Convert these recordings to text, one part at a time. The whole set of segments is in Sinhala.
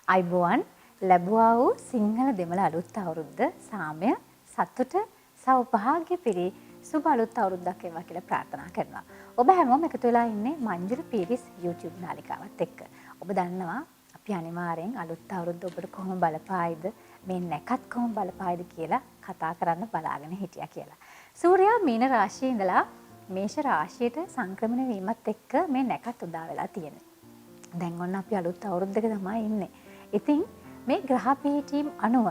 අයිබෝවන් ලැබුවා වූ සිංහල දෙමළ අලුත් අවුරුද්ද සාමය සතුට සෞභාග්‍ය පිරි සුබ අලුත් අවුරුද්දක් වේවා කියලා ප්‍රාර්ථනා කරනවා. ඔබ හැමෝම එකතු වෙලා ඉන්නේ මංජුල පීරිස් YouTube නාලිකාවත් එක්ක. ඔබ දන්නවා අපි අනිවාර්යෙන් අලුත් අවුරුද්ද ඔබට කොහොම බලපායිද මේ නැකත් කොහොම බලපායිද කියලා කතා කරන්න බලාගෙන හිටියා කියලා. සූර්යයා මීන රාශියේ ඉඳලා මේෂ රාශියට සංක්‍රමණය වීමත් එක්ක මේ නැකත් උදා වෙලා තියෙනවා. දැන් ඔන්න අපි අලුත් අවුරුද්දක තමයි ඉන්නේ. ඉතින් මේ ග්‍රහ පීඨීම් අනුව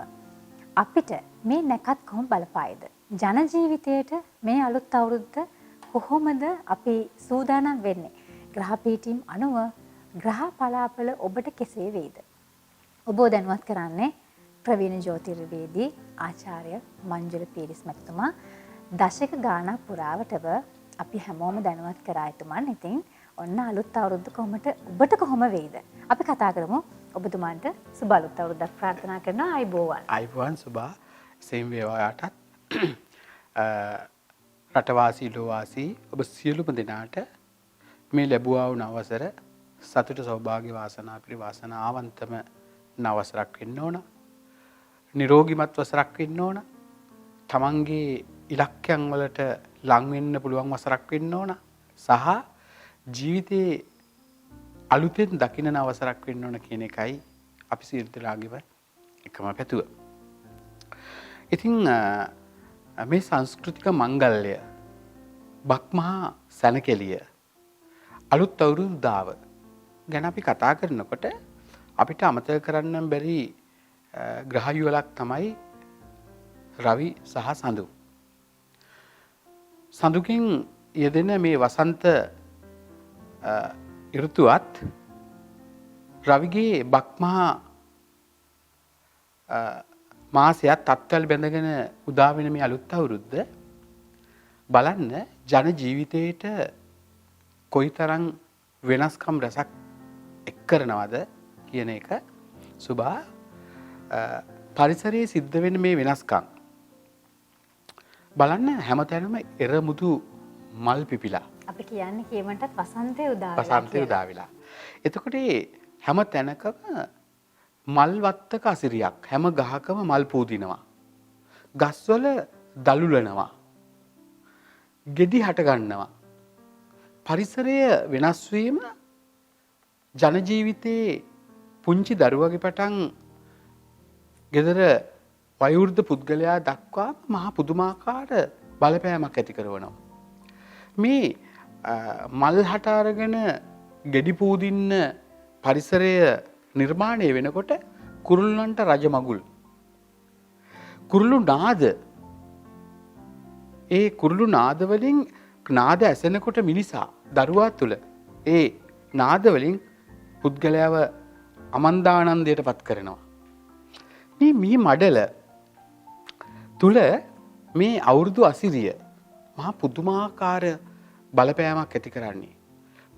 අපිට මේ නැකත් කොහොම බලපායිද? ජන ජීවිතයට මේ අලුත් අවුරුද්ද කොහොමද අපි සූදානම් වෙන්නේ? ග්‍රහ පීඨීම් අනුව ග්‍රහ පලාපල ඔබට කෙසේ වේද? ඔබ දැනුවත් කරන්නේ ප්‍රවීණ ජ්‍යොතිර්වේදී ආචාර්ය මංජුල පීරිස් මැතිතුමා. දශක ගාණක් පුරාවටම අපි හැමෝම දැනුවත් කරා එතුමන්. ඉතින් ඔන්න අලුත් අවුරුද්ද ඔබට කොහොම වේද? අපි කතා කරමු. ඔබතුමාන්ට සුබ අලුත් අවුරුද්දක් ප්‍රාර්ථනා කරනවා. අයිබෝවන්. අයිබෝවන් සුබා. සේම වේවා යටත්. රටවාසී ලෝවාසී ඔබ සියලුම දෙනාට මේ ලැබුවා වූ අවසර සතුට සෞභාග්‍ය වාසනා පිරි වාසනාවන්තම නවසරක් වෙන්න ඕන. නිරෝගිමත් වසරක් වෙන්න ඕන. තමන්ගේ ඉලක්කයන් වලට ලං වෙන්න පුළුවන් වසරක් වෙන්න ඕන. සහ ජීවිතේ අලුතෙන් දකින්න අවසරක් වෙන්න ඕන කියන එකයි අපි සියලු දෙනාගේම එකම පැතුව. ඉතින් මේ සංස්කෘතික මංගල්‍ය බක්මහා සැනකෙළිය අලුත් අවුරුදු දාව ගැන අපි කතා කරනකොට අපිට අමතක කරන්න බැරි ග්‍රහ යුවලක් තමයි රවි සහ සඳු. සඳුකින් යෙදෙන මේ වසන්ත ඍතුවත් රවිගේ බක්මහා මාසයක් තත්ත්වල් බැඳගෙන උදා වෙන මේ අලුත් අවුරුද්ද බලන්න ජන ජීවිතේට කොයිතරම් වෙනස්කම් රසක් එක් කරනවද කියන එක සුබා පරිසරයේ සිද්ධ වෙන මේ වෙනස්කම් බලන්න හැමතැනම එරමුදු මල් පිපිලා අපි කියන්නේ කියමන්ටත් වසන්තය උදා වෙලා. එතකොට හැම තැනකම මල් වත්තක අසිරියක් හැම ගහකම මල් පූදිනවා. ගස්වල දලුලනවා. ගෙඩි හට ගන්නවා. පරිසරය වෙනස් වීම ජන ජීවිතයේ පුංචි දරුවගේ පටන් ගෙදර වයෝවෘද්ධ පුද්ගලයා දක්වා මහා පුදුමාකාර බලපෑමක් ඇති කරනවා. මේ මල් හට අරගෙන ගෙඩි පූදින්න පරිසරය නිර්මාණය වෙනකොට කුරුල්ලන්ට රජ මගුල්. කුරුළු නාද. ඒ කුරුළු නාද වලින් නාද ඇසෙනකොට මිනිසා දරුවා තුල ඒ නාද වලින් පුද්ගලයාව අමන්දානන්දයට පත් කරනවා. මේ මඩල තුල මේ අවුරුදු අසිරිය මහා පුදුමාකාර බලපෑමක් ඇති කරන්නේ.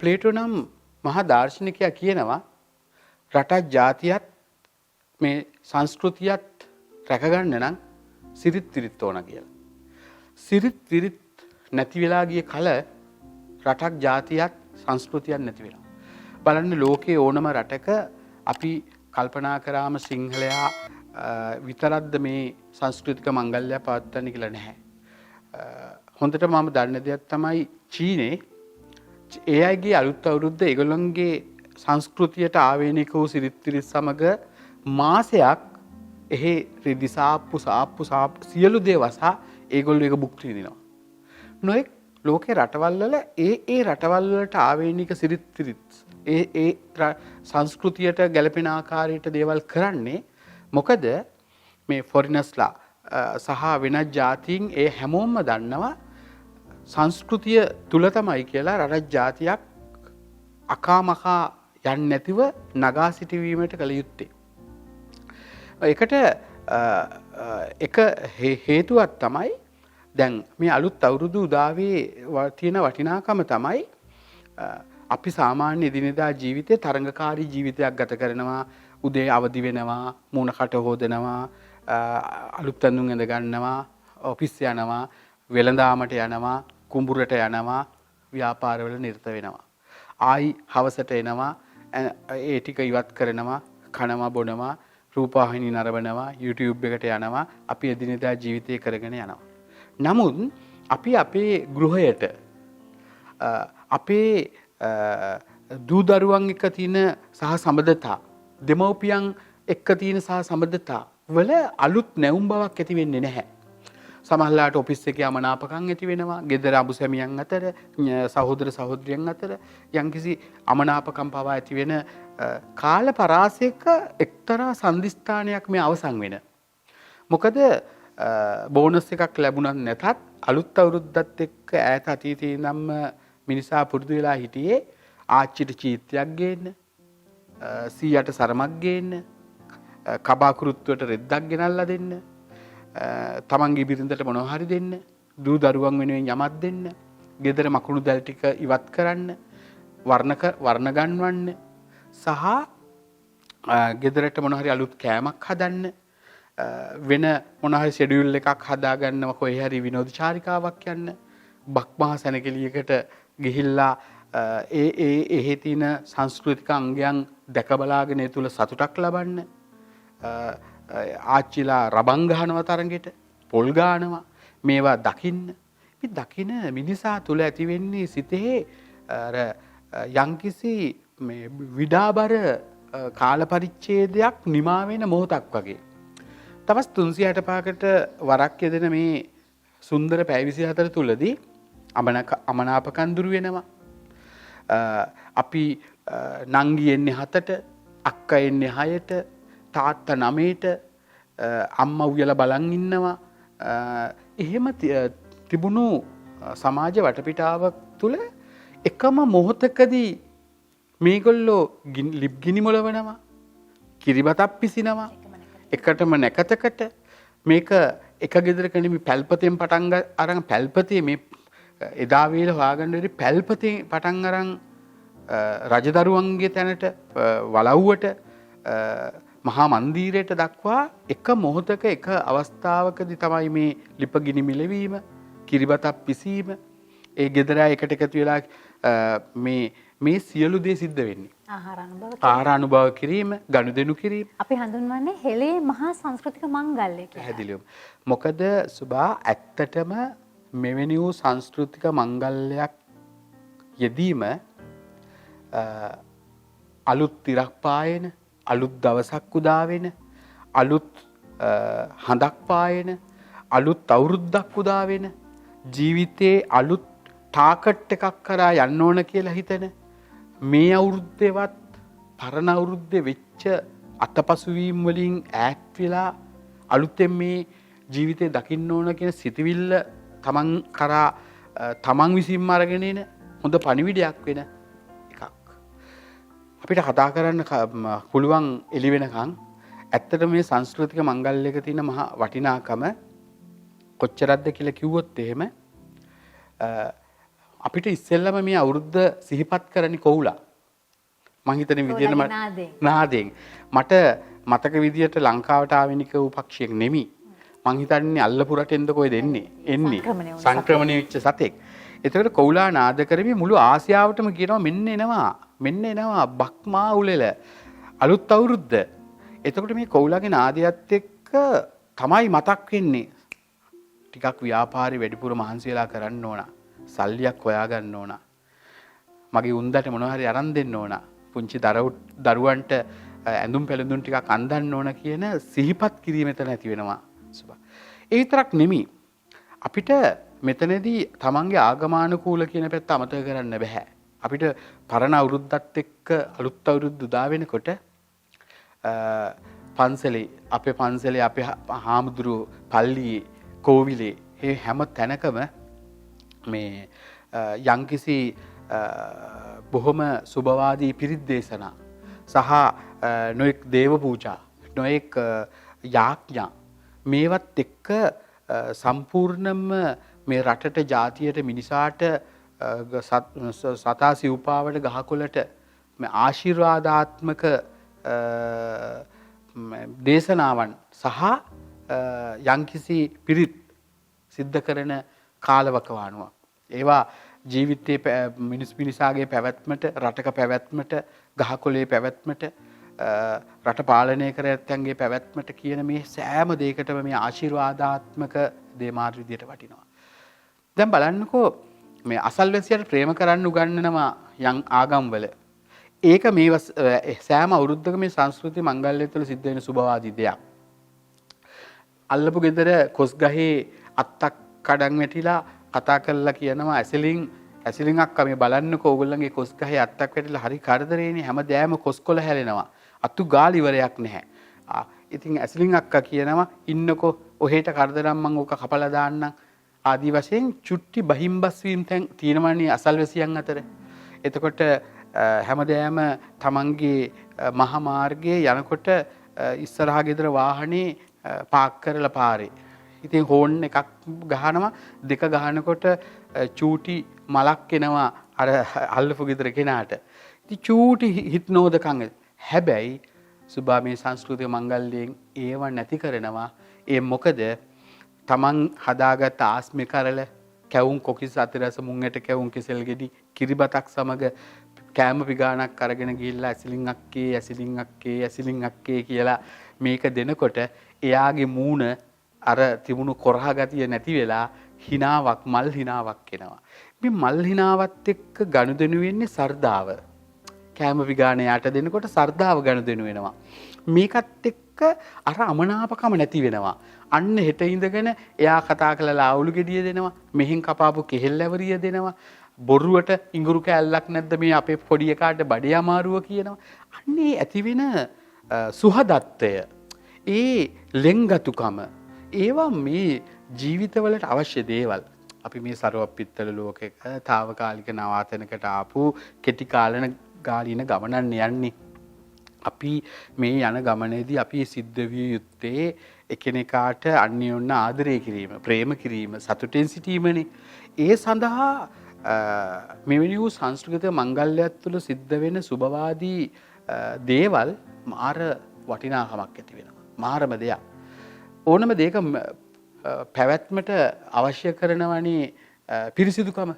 ප්ලේටෝ නම් මහා දාර්ශනිකයා කියනවා රටක් ජාතියත් මේ සංස්කෘතියත් රැකගන්න නම් සිරිත් විරිත් ඕන කියලා. සිරිත් විරිත් නැති වෙලා ගිය කල රටක් ජාතියත් සංස්කෘතියක් නැති වෙනවා. බලන්න ලෝකයේ ඕනම රටක අපි කල්පනා කරාම සිංහලයා විතරක්ද මේ සංස්කෘතික මංගල්‍ය පවත්වන්නේ කියලා නැහැ. හොඳට මම දන්න දෙයක් තමයි චීනේ ඒ අයගේ අලුත් අවුරුද්ද ඒගොල්ලන්ගේ සංස්කෘතියට ආවේනික වූ සිරිත් විරිත් සමග මාසයක් එහි රිදි සාප්පු සියලු දේ වසා ඒගොල්ලෝ ඒක භුක්ති විඳිනවා. නොඑක් ලෝකේ රටවල් වල ඒ රටවල් වලට ආවේනික සිරිත් විරිත් ඒ සංස්කෘතියට ගැලපෙන ආකාරයට දේවල් කරන්නේ මොකද මේ ෆොරිනර්ස්ලා සහ වෙනත් ජාතීන් ඒ හැමෝම දන්නවා සංස්කෘතිය තුල තමයි කියලා රට ජාතියක් අකාමකා යන්නේ නැතිව නගා සිටවීමට කල යුත්තේ. ඒකට එක හේතුවක් තමයි දැන් මේ අලුත් අවුරුදු උදාවේ තියෙන වටිනාකම තමයි අපි සාමාන්‍ය එදිනෙදා ජීවිතේ තරඟකාරී ජීවිතයක් ගත කරනවා. උදේ අවදි වෙනවා, මූණකට හොදනවා, අලුත් ඇඳුම් ඇඳ ගන්නවා, ඔෆිස් යනවා, වෙළඳාමට යනවා, කුඹුරට යනවා, ව්‍යාපාරවල නිරත වෙනවා. ආයි හවසට එනවා, ඒ ටික ඉවත් කරනවා, කනවා බොනවා රූපවාහිනී නරඹනවා YouTube එකට යනවා අපි එදිනෙදා ජීවිතය කරගෙන යනවා. නමුත් අපි අපේ ගෘහයට අපේ දූ දරුවන් එක්ක තියෙන සහ සම්බන්ධතා දෙමව්පියන් එක්ක තියෙන සහ සම්බන්ධතා වල අලුත් නැවුම් බවක් ඇති වෙන්නේ නැහැ. සමහරලාට ඔෆිස් එකේ අමනාපකම් ඇති වෙනවා. ගෙදර අඹු සැමියන් අතර, සහෝදර සහෝදරියන් අතර යම්කිසි අමනාපකම් පවා ඇති වෙන කාල පරාසයක එක්තරා සම්දිස්ථානයක් මේ අවසන් වෙන. මොකද බෝනස් එකක් ලැබුණත් නැතත් අලුත් අවුරුද්දත් එක්ක ඈත අතීතයේ ඉඳන්ම මිනිසා පුරුදු වෙලා හිටියේ ආච්චිට චීත්‍යයක් ගේන්න, සීයට සරමක් ගේන්න, කබා කුරුත්තුවට රෙද්දක් ගෙනල්ලා දෙන්න, තමන්ගේ බිරිඳට මොනවා හරි දෙන්න, දූ දරුවන් වෙනුවෙන් යමක් දෙන්න, ගෙදර මකුණු දැල් ටික ඉවත් කරන්න, වර්ණ ගන්වන්න සහ ගෙදරට මොනවා හරි අලුත් කෑමක් හදන්න, වෙන මොනවා හරි ෂෙඩියුල් එකක් හදාගන්නව කොහේ හරි විනෝද චාරිකාවක් යන්න, බක්මහා සැනකෙළියකට ගිහිල්ලා එහෙ තියෙන සංස්කෘතික අංගයන් දැක බලාගෙන ඒ තුල සතුටක් ලබන්න, ආච්චිලා රබන් ගහනවා තරගෙට, පොල් ගානවා, මේවා දකින්න. මේ දකින මිනිසා තුල ඇති වෙන්නේ සිතේ අර යම්කිසි මේ විඩාබර කාල පරිච්ඡේදයක් නිමා වෙන මොහොතක් වගේ. තවස් 365කට වරක් යෙදෙන මේ සුන්දර පැය 24 තුලදී අමනාපකම් දුරු වෙනවා. අපි නංගි එන්නේ 7ට, අක්කා එන්නේ 6ට, තාත්තා 9ට, අම්මා උයලා බලන් ඉන්නවා. එහෙම තිබුණු සමාජ වටපිටාවක් තුල එකම මොහොතකදී මේගොල්ලෝ ලිප් ගිනි මොලවනවා, කිරිබතක් පිසිනවා, එකටම නැකතකට මේක එක ගෙදරක නෙමෙයි පැල්පතෙන් පටන් අරන් පැල්පතේ මේ එදා වේල හොයාගන්න ඉරි පැල්පතේ පටන් අරන් රජදරුවන්ගේ තැනට වලව්වට මහා මන්දිරයට දක්වා එක මොහොතක එක අවස්ථාවකදී තමයි මේ ලිප ගිනි මිලවීම, කිරිබතක් පිසීම, ඒ ගෙදර එකට එකතු වෙලා මේ සියලු දේ සිද්ධ වෙන්නේ. ආහාර අනුභව කිරීම, ගනුදෙනු කිරීම. අපි හඳුන්වන්නේ හෙළේ මහා සංස්කෘතික මංගල්‍ය කියලා. පැහැදිලිවම. මොකද සුභා ඇත්තටම මෙවැනි වූ සංස්කෘතික මංගල්‍යයක් යෙදීම අලුත් තිරක් පායන, අලුත් දවසක් උදා වෙන, අලුත් හඳක් පායන, අලුත් අවුරුද්දක් උදා වෙන, ජීවිතේ අලුත් ටාකට් එකක් කරා යන්න ඕන කියලා හිතන, මේ අවුරුද්දේවත් පරණ අවුරුද්දේ වෙච්ච අතපසුවීම් වලින් ඈත් වෙලා අලුතෙන් මේ ජීවිතේ දකින්න ඕන කියන සිතවිල්ල තමන් කරා තමන් විසින්ම අරගෙන එන හොඳ පණිවිඩයක් වෙන එකක්. අපිට කතා කරන්න පුළුවන් එළි වෙනකන් ඇත්තට මේ සංස්කෘතික මංගල්‍යයක තියෙන මහා වටිනාකම කොච්චරක්ද කියලා කිව්වොත් එහෙම අපිට ඉස්සෙල්ලම මේ අවුරුද්ද සිහිපත් කරන්නේ කොහුලා. මං හිතන විදියට නාදෙන්. මට මතක විදියට ලංකාවට ආවෙනික වූ පක්ෂියෙක් නෙමි. මං හිතන්නේ අල්ලපු රටෙන්ද කොහෙද එන්නේ? සංක්‍රමණය වෙච්ච සතෙක්. එතකොට කොහුලා නාද කරමි මුළු ආසියාවටම කියනවා මෙන්න එනවා බක්මා උලෙල අලුත් අවුරුද්ද. එතකොට මේ කොහුලාගේ නාදයත් එක්ක තමයි මතක් වෙන්නේ. ටිකක් ව්‍යාපාරي වැඩිපුර මහන්සි වෙලා කරන්න ඕන. සල්ලියක් හොයාගන්න ඕන. මගේ උන්දට මොනවා හරි අරන් දෙන්න ඕන. පුංචි දරුවන්ට ඇඳුම් පැළඳුම් ටිකක් අඳින්න ඕන කියන සිහිපත් කිරීම එතන ඇති වෙනවා. ඒ විතරක් නෙමෙයි. අපිට මෙතනදී තමන්ගේ ආගමානුකූල කියන පැත්ත අමතක කරන්න බෑ. අපිට පරණ අවුරුද්දත් එක්ක අලුත් අවුරුද්ද උදා වෙනකොට අපේ පන්සලේ අපේ හාමුදුරුවෝ පල්ලියේ කෝවිලේ මේ හැම තැනකම මේ යම්කිසි බොහොම සුබවාදී පිරිත් දේශනා සහ නොඑක් දේව පූජා නොඑක් යාඥා මේවත් එක්ක සම්පූර්ණයෙන්ම මේ රටට ජාතියට මිනිසාට සතා සිව්පාවට ගහකොළට මේ ආශිර්වාදාත්මක දේශනාවන් සහ යම්කිසි පිරිත් සිද්ධ කරන කාලවකවානුවක්. ඒවා ජීවිතයේ මිනිසාගේ පැවැත්මට, රටක පැවැත්මට, ගහකොළේ පැවැත්මට රට පාලනය කර ඇත්තන්ගේ පැවැත්මට කියන මේ සෑම දෙයකටම මේ ආශිර්වාදාත්මක දේ මාතෘ විදියට වටිනවා. දැන් බලන්නකෝ මේ අසල්වැසියට ප්‍රේම කරන්න උගන්වනවා යම් ආගම්වල. ඒක මේ සෑම අවුරුද්දක මේ සංස්කෘති මංගල්‍ය තුළ සිද්ධ වෙන සුබවාදී දෙයක්. අල්ලපු ගෙදර කොස් ගහේ අත්තක් කඩන් වැටිලා කතා කරලා කියනවා ඇසිලින් අක්කා මේ බලන්නකෝ ඕගොල්ලන්ගේ කොස් ගහේ අත්තක් වැටිලා හරි කරදරේනේ හැමදෑම කොස්කොළ හැලෙනවා. අතු ගාල් ඉවරයක් නැහැ. ඉතින් ඇසිලින් අක්කා කියනවා ඉන්නකෝ ඔහෙට කරදරම් මං ඕක කපලා දාන්නම්. ආදි වශයෙන් චුට්ටි බහිම්බස් වීම තියෙනවනේ අසල්වැසියන් අතර. එතකොට හැමදෑම තමන්ගේ මහා මාර්ගයේ යනකොට ඉස්සරහා ගෙදර වාහනේ පාක් කරලා පාරේ. ඉතින් හෝන් එකක් ගහනවා දෙක ගහනකොට චූටි මලක් එනවා අර අල්ලපු ගෙදර කෙනාට. ඉතින් චූටි හිටනෝදකම්. හැබැයි සුභා මේ සංස්කෘතික මංගල්‍යයෙන් ඒව නැති කරනවා. ඒ මොකද තමන් හදාගත් ආස්මි කරල කැවුම් කොකිස් අතිරස මුංගට කැවුම් කෙසෙල් ගෙඩි කිරිබතක් සමග කෑම පිගානක් අරගෙන ගිහිල්ලා ඇසිලින් අක්කේ කියලා මේක දෙනකොට එයාගේ මූණ අර තිබුණු කොරහා ගතිය නැති වෙලා හිනාවක් මල් හිනාවක් එනවා. මේ මල් හිනාවත් එක්ක ගනුදෙනු වෙන්නේ සර්දාව. කෑම පිගාන යාට දෙනකොට සර්දාව ගනුදෙනු වෙනවා. මේකත් එක්ක අර අමනාපකම නැති වෙනවා. අන්න හෙට ඉඳගෙන එයා කතා කළා ආවුළු ගෙඩිය දෙනවා. මෙහෙන් කපාපු කෙහෙල් ඇවරිය දෙනවා. බොරුවට ඉඟුරු කෑල්ලක් නැද්ද මේ අපේ පොඩි එකාට බඩේ අමාරුව කියනවා. අන්නේ ඇති වෙන සුහදත්වය, ඒ ලෙන්ගතුකම, ඒවා මේ ජීවිතවලට අවශ්‍ය දේවල්. අපි මේ සරවප්පිත්තල ලෝකයක తాවකාලික නවාතනකට ආපු කෙටි කාලීන ගමනක් යන්නේ. අපි මේ යන ගමනේදී අපි සිද්ධ විය යුත්තේ එකිනෙකාට අන්‍යෝන්‍ය ආදරය කිරීම, ප්‍රේම කිරීම, සතුටෙන් සිටීමනේ. ඒ සඳහා මෙවැනි වූ සංස්කෘතික මංගල්‍යයක් තුළ සිද්ධ වෙන සුබවාදී දේවල් මාර වටිනාකමක් ඇති වෙනවා. මාරම දෙයක්. ඕනම දෙයක පැවැත්මට අවශ්‍ය කරනවනේ පිරිසිදුකම.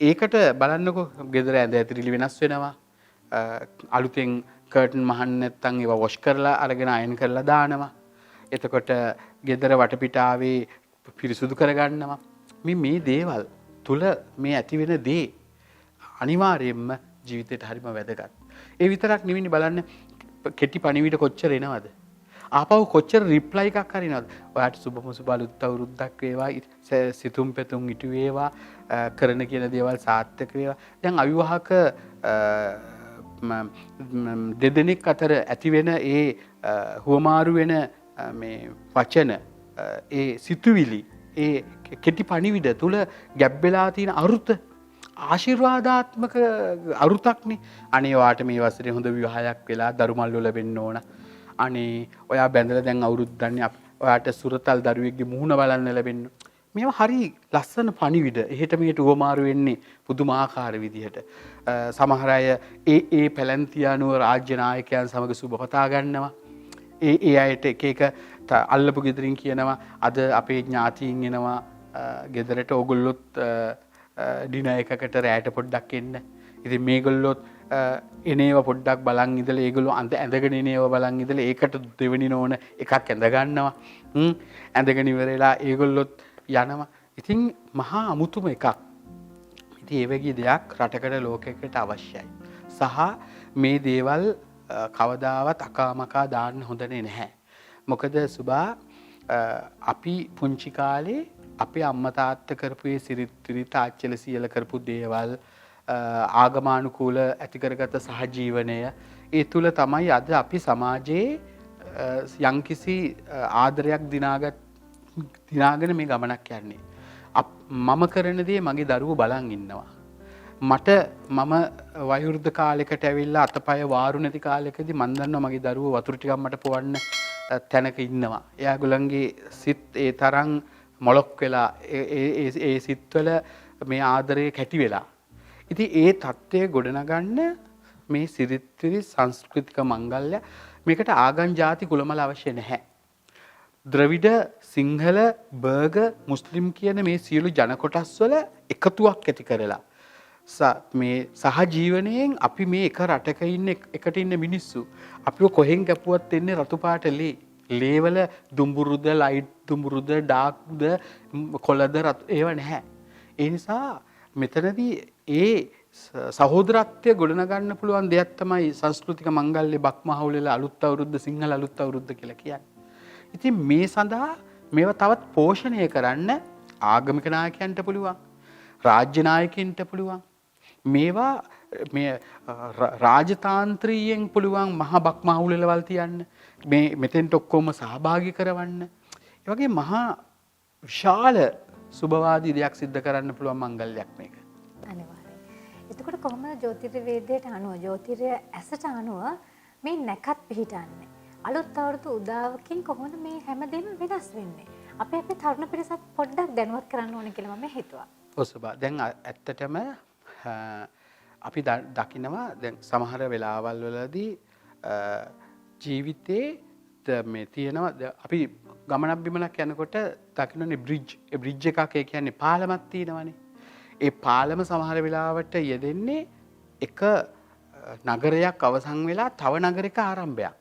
ඒකට බලන්නකො ගෙදර ඇඳ ඇතිරිලි වෙනස් වෙනවා. අලුතෙන් කර්ටන් මහන්න නැත්තම් ඒවා වොෂ් කරලා අරගෙන අයන් කරලා දානවා. එතකොට ගෙදර වටපිටාවේ පිරිසුදු කරගන්නවා. මේ දේවල් තුල මේ ඇති වෙන දේ අනිවාර්යයෙන්ම ජීවිතේට හරිම වැදගත්. ඒ විතරක් නෙවෙයි බලන්න කෙටි පණිවිඩ කොච්චර එනවද? ආපහු කොච්චර රිප්ලයි එකක් හරිනවද? ඔයාට සුබම සුබ අලුත් අවුරුද්දක් වේවා, සිතුම් පෙතුම් ඉටු වේවා, කරන කියන දේවල් සාර්ථක වේවා. දැන් අවිවාහක දෙදෙනෙක් අතර ඇති වෙන ඒ හුවමාරු වෙන මේ වචන, ඒ සිතුවිලි, ඒ කෙටි පණිවිඩ තුල ගැබ්බෙලා තියෙන අරුත ආශිර්වාදාත්මක අරුතක්නේ. අනේ වාට මේ වසරේ හොඳ විවාහයක් වෙලා දරු මල්ලු ලැබෙන්න ඕන. අනේ ඔයා බැඳලා දැන් අවුරුද්දන්නේ ඔයාට සුරතල් දරුවෙක්ගේ මුහුණ බලන්න ලැබෙන්න. මේවා හරි ලස්සන පණිවිඩ. එහෙට මෙහෙට උවමාරු වෙන්නේ පුදුමාකාර විදිහට. සමහර අය ඒ පැලැන්තියානුව රාජ්‍ය නායකයන් සමග සුබ පතා ගන්නවා. ඒ අයට එක අල්ලපු ගෙදරින් කියනවා අද අපේ ඥාතීන් එනවා ගෙදරට, ඕගොල්ලොත් ඩිනර් එකකට රැයට පොඩ්ඩක් එන්න. ඉතින් මේගොල්ලොත් එනේව පොඩ්ඩක් බලන් ඉඳලා ඒගොල්ලෝ ඇඳගෙන එනේව බලන් ඉඳලා ඒකට දෙවෙනි නෝන එකක් ඇඳ ගන්නවා. ඇඳගෙන ඉවරලා ඒගොල්ලොත් යනවා. ඉතින් මහා අමුතුම එකක්. ඉතින් ඒ වගේ දෙයක් රටකට ලෝකයකට අවශ්‍යයි. සහ මේ දේවල් කවදාවත් අකාමකා දාන්න හොඳනේ නැහැ. මොකද සුබා අපි පුංචි කාලේ අපේ අම්මා තාත්තා කරපු ඒ සිරිත් ආච්චිල සියල කරපු දේවල්, ආගමානුකූල ඇති කරගත සහජීවනය, ඒ තුල තමයි අද අපි සමාජයේ යම්කිසි ආදරයක් දිනාගෙන මේ ගමනක් යන්නේ. මම කරන දේ මගේ දරුවෝ බලන් ඉන්නවා. මම වයෝවෘද්ධ කාලයකට ඇවිල්ලා අතපය වාරු නැති කාලයකදී මම දන්නවා මගේ දරුවෝ වතුර ටිකක් මට පොවන්න තැනක ඉන්නවා. එයාගොල්ලන්ගේ සිත් ඒ තරම් මොලොක් වෙලා ඒ සිත්වල මේ ආදරය කැටි වෙලා. ඉතින් ඒ தත්ත්වය ගොඩනගන්න මේ සිරිත්විරි සංස්කෘතික මංගල්‍ය මේකට ආගම් ಜಾති කුලමල අවශ්‍ය නැහැ. ද්‍රවිඩ, සිංහල, බර්ග, මුස්ලිම් කියන මේ සියලු ජන කොටස් වල එකතුවක් ඇති කරලා මේ සහජීවනයෙන් අපි මේ එක රටක ඉන්න එකට ඉන්න මිනිස්සු අපිව කොහෙන් කැපුවත් එන්නේ රතු පාට ලේවල දුඹුරුද ලයිට් දුඹුරුද ඩාර්ක්ද කොළද රතු ඒව නැහැ. ඒ නිසා මෙතනදී ඒ සහෝදරත්වය ගොඩනගන්න පුළුවන් දෙයක් තමයි සංස්කෘතික මංගල්‍ය බක්මහවුලේ අලුත් අවුරුද්ද සිංහල අලුත් අවුරුද්ද කියලා කියන්නේ. ඉතින් මේ සඳහා මේව තවත් පෝෂණය කරන්න ආගමික නායකයන්ට පුළුවන්. රාජ්‍ය නායකයන්ට පුළුවන්. මේවා මේ රාජතාන්ත්‍රීයෙන් පුළුවන් මහා බක්මහවුලවල් තියන්න. මේ මෙතෙන්ට ඔක්කොම සහභාගී කරවන්න. ඒ වගේ මහා විශාල සුබවාදී දෙයක් සිද්ධ කරන්න පුළුවන් මංගල්‍යයක් මේක. අනිවාර්යයෙන්. එතකොට කොහොමද ජ්‍යොතිර්වේදයට අනුව ජ්‍යොතිර්ය ඇසට අනුව මේ නැකත් පිහිටන්නේ? අලුත් අවුරුදු උදාවකින් කොහොමද මේ හැමදේම වෙනස් වෙන්නේ? අපේ තරුණ පිරිසත් පොඩ්ඩක් දැනුවත් කරන්න ඕනේ කියලා මම හිතුවා. ඔසබා දැන් ඇත්තටම අපි දකිනවා දැන් සමහර වෙලාවල් වලදී ජීවිතේ මේ තියෙනවා අපි ගමනක් බිමනක් යනකොට දකින්නනේ බ්‍රිජ් එකක් ඒ කියන්නේ පාලමක් තියෙනවනේ. ඒ පාලම සමහර වෙලාවට යෙදෙන්නේ එක නගරයක් අවසන් වෙලා තව නගරයක ආරම්භයක්.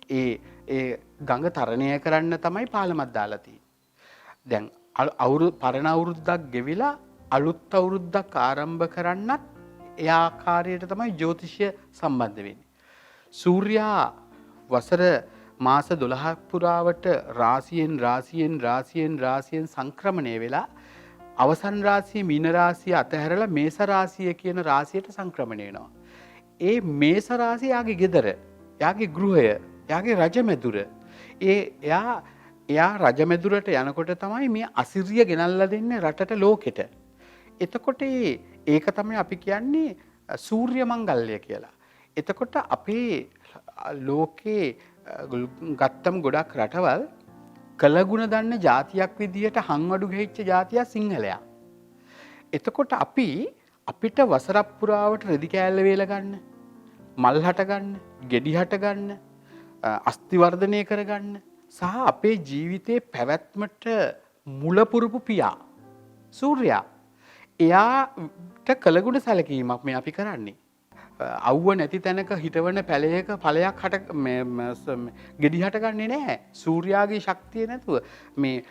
ඒ ගඟ තරණය කරන්න තමයි පාලමක් දාලා තියෙන්නේ. දැන් පරණ අවුරුද්දක් ගෙවිලා අලුත් අවුරුද්දක් ආරම්භ කරන්නත් ඒ ආකාරයට තමයි ජ්‍යොතිෂය සම්බන්ධ වෙන්නේ. සූර්යා වසර මාස 12ක් පුරාවට රාශියෙන් සංක්‍රමණය වෙලා අවසන් රාශිය මීන රාශිය අතහැරලා මේස රාශිය කියන රාශියට සංක්‍රමණය වෙනවා. ඒ මේස රාශිය යාගේ ගෙදර, යාගේ ගෘහය, යාගේ රජමැදුර. එයා රජමැදුරට යනකොට තමයි මේ අසිරිය ගෙනල්ලා දෙන්නේ රටට ලෝකෙට. එතකොට ඒක තමයි අපි කියන්නේ සූර්ය මංගල්‍ය කියලා. එතකොට අපේ ලෝකේ ගත්තම ගොඩක් රටවල් කළගුණ දන්න ජාතියක් විදියට හංවඩු ගෙහිච්ච ජාතියක් සිංහලයා. එතකොට අපිට වසරක් පුරාවට රෙදි කෑල්ල වේල ගන්න, මල් හට ගන්න, ගෙඩි හට ගන්න, අස්ථි වර්ධනය කරගන්න සහ අපේ ජීවිතේ පැවැත්මට මුල පුරුපු පියා සූර්යා. එයාට කළගුණ සැලකීමක් මේ අපි කරන්නේ. අවුව නැති තැනක හිටවන පැලයක ඵලයක් ගෙඩි හටගන්නේ නැහැ. සූර්යාගේ ශක්තිය නැතුව මේ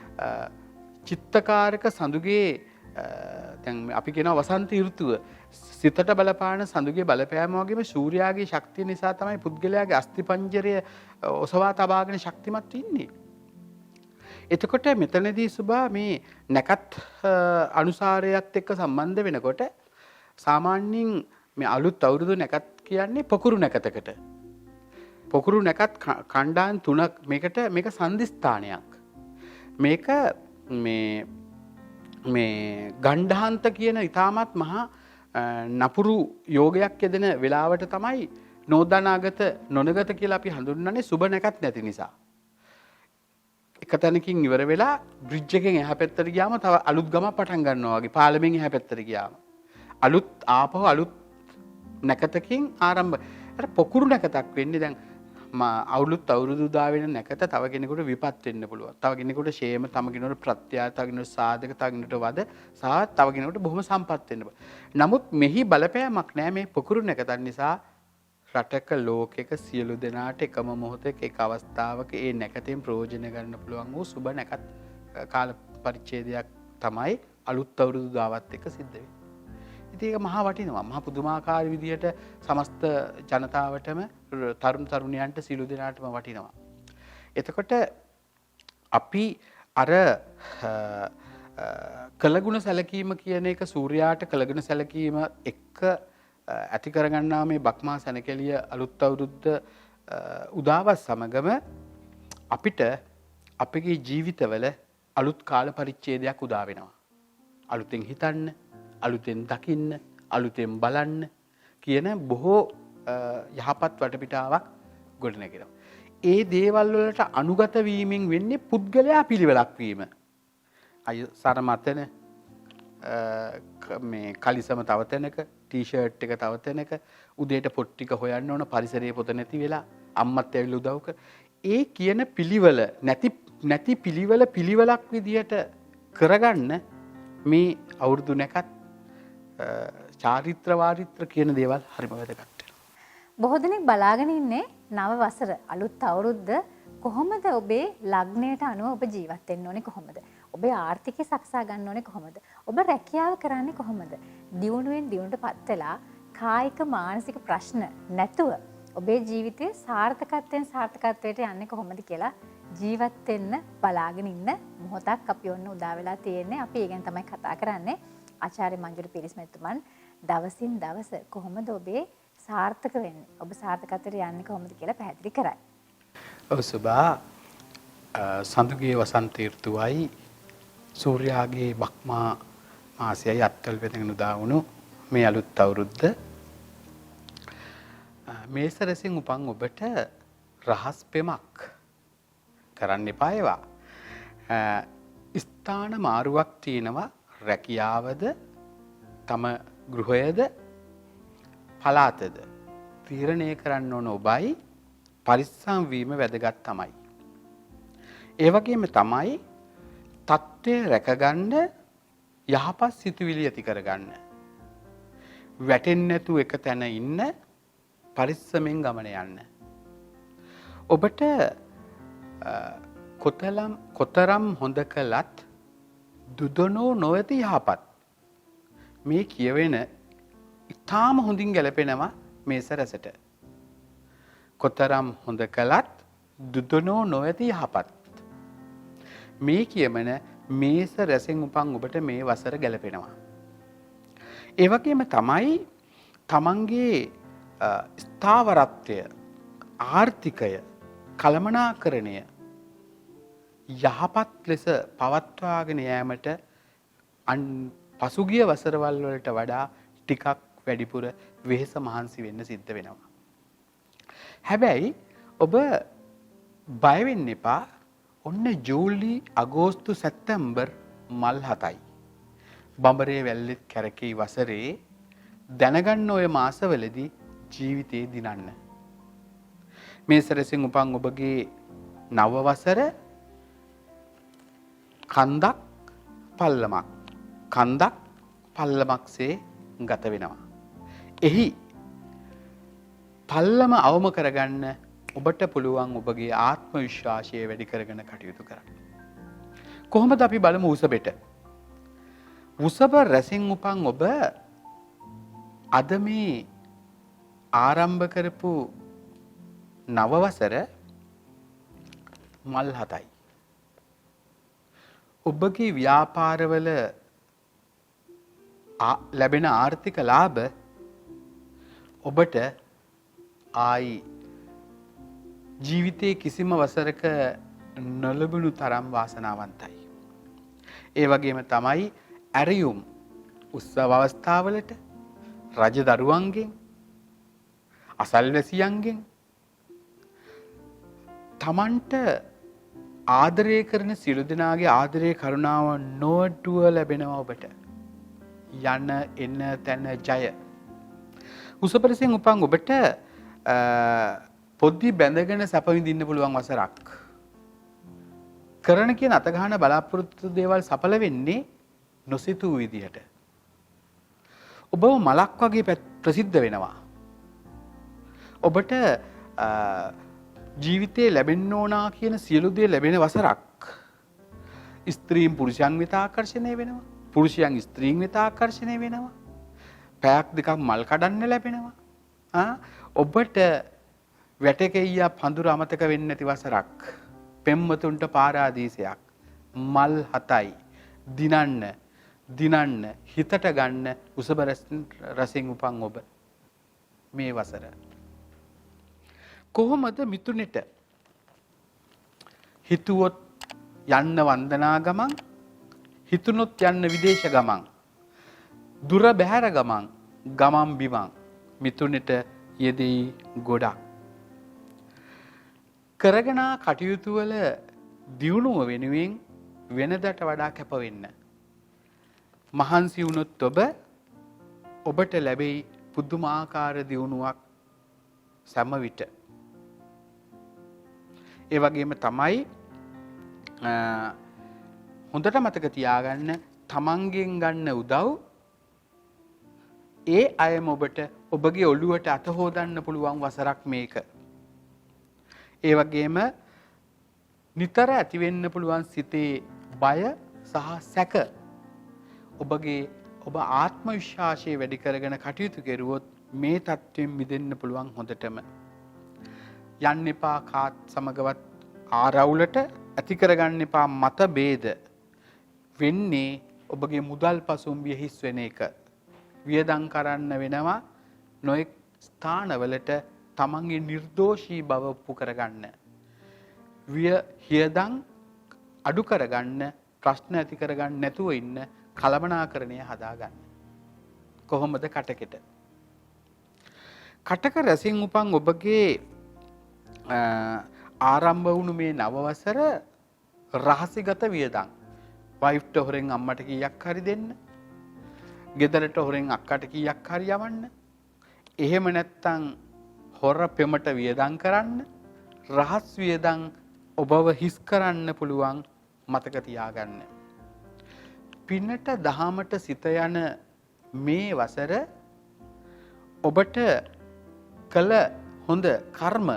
චිත්තකාරක සඳුගේ දැන් අපි කියනවා වසන්ත ඍතුව සිතට බලපාන සඳුගේ බලපෑම වගේම සූර්යාගේ ශක්තිය නිසා තමයි පුද්ගලයාගේ අස්ථිපංජරය ඔසවා තබාගෙන ශක්තිමත් වෙන්නේ. එතකොට මෙතනදී සුභා මේ නැකත් අනුසාරයත් එක්ක සම්බන්ධ වෙනකොට සාමාන්‍යයෙන් මේ අලුත් අවුරුදු නැකත් කියන්නේ පොකුරු නැකතකට. පොකුරු නැකත් කණ්ඩායම් තුනක් මේක සන්ධිස්ථානයක්. මේක මේ ගණ්ඩාන්ත කියන ඊටමත් මහා නපුරු යෝගයක් යෙදෙන වෙලාවට තමයි නොදනාගත නොනගත කියලා අපි හඳුන්වන්නේ සුබ නැකත් නැති නිසා. එක තැනකින් ඉවර වෙලා බ්‍රිජ් එකෙන් එහා පැත්තට ගියාම තව අලුත් ගමක් පටන් ගන්නවා වගේ පාලමෙන් එහා පැත්තට ගියාම අලුත් නැකතකින් ආරම්භ. අර පොකුරු නැකතක් වෙන්නේ දැන් අවුරුත් අවුරුදු උදා වෙන නැකත තව කෙනෙකුට විපත් වෙන්න පුළුවන්. තව කෙනෙකුට ෂේම, තව කෙනෙකුට ප්‍රත්‍යාර, තව කෙනෙකුට සාධක, තව කෙනෙකුට වද සහ තව කෙනෙකුට බොහොම සම්පත් වෙන්න පුළුවන්. නමුත් මෙහි බලපෑමක් නැහැ මේ පොකුරු නැකතන් නිසා රටක ලෝකෙක සියලු දෙනාට එකම මොහොතක එක අවස්ථාවක ඒ නැකතෙන් ප්‍රයෝජන ගන්න පුළුවන් වූ සුබ නැකත් කාල පරිච්ඡේදයක් තමයි අලුත් අවුරුදු දාවත් එක්ක සිද්ධ වෙන්නේ. ඉතින් ඒක මහා වටිනවා. මහා පුදුමාකාර විදියට සමස්ත ජනතාවටම තරුණ තරුණියන්ට සියලු දෙනාටම වටිනවා. එතකොට අපි අර කළගුණ සැලකීම කියන එක සූර්යාට කළගුණ සැලකීම එක්ක ඇති කරගන්නා මේ බක්මා සැනකෙළිය අලුත් අවුරුද්ද උදාවත් සමගම අපිට අපගේ ජීවිතවල අලුත් කාල පරිච්ඡේදයක් උදා වෙනවා. අලුතෙන් හිතන්න, අලුතෙන් දකින්න, අලුතෙන් බලන්න කියන බොහෝ යහපත් වටපිටාවක් ගොඩනැගෙනවා. ඒ දේවල් වලට අනුගත වීමෙන් වෙන්නේ පුද්ගලයා පිළිවෙලක් වීම. අය සර මතන මේ කලිසම තව තැනක, ටී-ෂර්ට් එක තව තැනක, උදේට පොත් ටික හොයන්න ඕන පරිසරයේ පොත නැති වෙලා අම්මත් ඇවිල්ලා උදව් කර. ඒ කියන පිළිවෙල නැති පිළිවෙලක් විදියට කරගන්න මේ අවුරුදු නැකත් චාරිත්‍ර වාරිත්‍ර කියන දේවල් හරිම වැදගත්. බොහෝ දෙනෙක් බලාගෙන ඉන්නේ නව වසර අලුත් අවුරුද්ද කොහොමද ඔබේ ලග්නයට අනුව ඔබ ජීවත් වෙන්න ඕනේ කොහොමද? ඔබේ ආර්ථිකය සකසා ගන්න ඕනේ කොහොමද? ඔබ රැකියාව කරන්නේ කොහොමද? දියුණුවෙන් දියුණුවටපත් වෙලා කායික මානසික ප්‍රශ්න නැතුව ඔබේ ජීවිතයේ සාර්ථකත්වයෙන් සාර්ථකත්වයට යන්නේ කොහොමද කියලා ජීවත් වෙන්න බලාගෙන ඉන්න මොහොතක් අපි ඔන්න උදා වෙලා තියෙන්නේ. අපි ඒ ගැන තමයි කතා කරන්නේ. ආචාර්ය මංජුල පිරිස්මෙතුමන් දවසින් දවස කොහොමද ඔබේ සාර්ථක වෙන්නේ? ඔබ සාර්ථකත්වයට යන්නේ කොහොමද කියලා පැහැදිලි කරයි. ඔව් සුභා සඳුගේ වසන්ත ඍතුවයි සූර්යාගේ බක්මා මාසයයි අත්වල වෙනගෙන උදා වුණු මේ අලුත් අවුරුද්ද මේස රැසින් උපන් ඔබට රහස් පෙමක් කරන්න එපා ඒවා. ස්ථාන මාරුවක් තියෙනවා රැකියාවද තම ගෘහයද පළාතද තීරණය කරන්න ඕන ඔබයි පරිස්සම් වීම වැදගත් තමයි. ඒ වගේම තමයි තත්ත්වය රැකගන්න යහපත් සිතුවිලි ඇති කරගන්න. වැටෙන්නේ නැතුව එක තැන ඉන්න පරිස්සමෙන් ගමන යන්න. ඔබට කොතරම් හොඳ කළත් දුදනෝ නොවැති යහපත් මේ කියවෙන ඉතාම හොඳින් ගැලපෙනවා මේස රැසට. කොතරම් හොඳ කළත් දුදනෝ නොවැති යහපත් මේ කියමන මේස රැසෙන් උපන් ඔබට මේ වසර ගැලපෙනවා. ඒ වගේම තමයි තමන්ගේ ස්ථාවරත්වය ආර්ථිකය කළමනාකරණය යහපත් ලෙස පවත්වාගෙන යෑමට පසුගිය වසරවල් වලට වඩා ටිකක් වැඩිපුර වෙහෙස මහන්සි වෙන්න සිද්ධ වෙනවා. හැබැයි ඔබ බය වෙන්න එපා. ඔන්න ජූලි අගෝස්තු සැප්තැම්බර් මල් 7යි. බඹරේ වැල්ලෙත් කැරකී වසරේ දැනගන්න ඔය මාසවලදී ජීවිතේ දිනන්න. මේස රැසින් උපන් ඔබගේ නව වසර කන්දක් පල්ලමක් කන්දක් පල්ලමක්සේ ගත වෙනවා. එහි පල්ලම අවම කරගන්න ඔබට පුළුවන් ඔබගේ ආත්ම විශ්වාසය වැඩි කරගෙන කටයුතු කරන්න. කොහොමද අපි බලමු උසබෙට. උසබ රැසින් උපන් ඔබ අද මේ ආරම්භ කරපු නව වසර මල් 7යි. ඔබගේ ව්‍යාපාරවල ලැබෙන ආර්ථික ලාභ ඔබට ආයි ජීවිතයේ කිසිම වසරක නොලැබුණු තරම් වාසනාවන්තයි. ඒ වගේම තමයි ඇරියුම් උත්සව අවස්ථාවලට රජ දරුවන්ගෙන් අසල්වැසියන්ගෙන් තමන්ට ආදරය කරන සියලු දෙනාගේ ආදරය කරුණාව නොඅඩුව ලැබෙනවා ඔබට. යන එන තැන ජය. උසපරසෙන් උපන් ඔබට පොඩි බැඳගෙන සැප විඳින්න පුළුවන් වසරක්. කරන කියන අත ගන්න බලාපොරොත්තු දේවල් සඵල වෙන්නේ නොසිතූ විදිහට. ඔබව මලක් වගේ ප්‍රසිද්ධ වෙනවා. ඔබට ජීවිතේ ලැබෙන්න ඕනා කියන සියලු දේ ලැබෙන වසරක්. ස්ත්‍රීන් පුරුෂයන් වෙත ආකර්ෂණය වෙනවා. පුරුෂයන් ස්ත්‍රීන් වෙත ආකර්ෂණය වෙනවා. පැයක් දෙකක් මල් කඩන්න ලැබෙනවා. ඔබට වැටකෙයියා පඳුර අමතක වෙන්නේ නැති වසරක්. පෙම්වතුන්ට පාරාදීසයක්. මල් 7යි. දිනන්න හිතට ගන්න උසබ රසින් උපන් ඔබ මේ වසර. කොහොමද මිතුනෙට හිතුවොත් යන්න වන්දනා ගමන් හිතුනොත් යන්න විදේශ ගමන් දුර බැහැර ගමන් බිමන් මිතුනෙට යෙදී ගොඩක් කරගෙන කටයුතු වල දියුණුව වෙනුවෙන් වෙනදට වඩා කැප වෙන්න මහන්සි වුණොත් ඔබට ලැබෙයි පුදුමාකාර දියුණුවක් සෑම විට. ඒ වගේම තමයි හොඳට මතක තියාගන්න තමන්ගෙන් ගන්න උදව් ඒ අයම ඔබට ඔබගේ ඔළුවට අත හොදන්න පුළුවන් වසරක් මේක. ඒ වගේම නිතර ඇති වෙන්න පුළුවන් සිතේ බය සහ සැක ඔබ ආත්ම විශ්වාසය වැඩි කරගෙන කටයුතු කෙරුවොත් මේ තත්ත්වයෙන් මිදෙන්න පුළුවන් හොඳටම. යන්න එපා කාත් සමගවත් ආරවුලට, ඇති කරගන්න එපා මතභේද. වෙන්නේ ඔබගේ මුදල් පසුම්බිය හිස් වෙන එක. වියදම් කරන්න වෙනවා නොයෙක් ස්ථානවලට තමන්ගේ නිර්දෝෂී බව ඔප්පු කරගන්න. වියදම් අඩු කරගන්න, ප්‍රශ්න ඇති කරගන්න නැතුව ඉන්න කලමනාකරණය හදාගන්න. කොහොමද කටකෙට? කටක රැසින් උපන් ඔබගේ ආරම්භ වුණු මේ නවවසර රහසිගත වියදම්. වයිෆ්ට හොරෙන් අම්මට කීයක් හරි දෙන්න. ගෙදරට හොරෙන් අක්කට කීයක් හරි යවන්න. එහෙම නැත්තම් හොර පෙමට වියදම් කරන්න. රහස් වියදම් ඔබව හිස් කරන්න පුළුවන් මතක තියාගන්න. පින්නට දහමට සිත යන මේ වසර ඔබට කළ හොඳ කර්ම,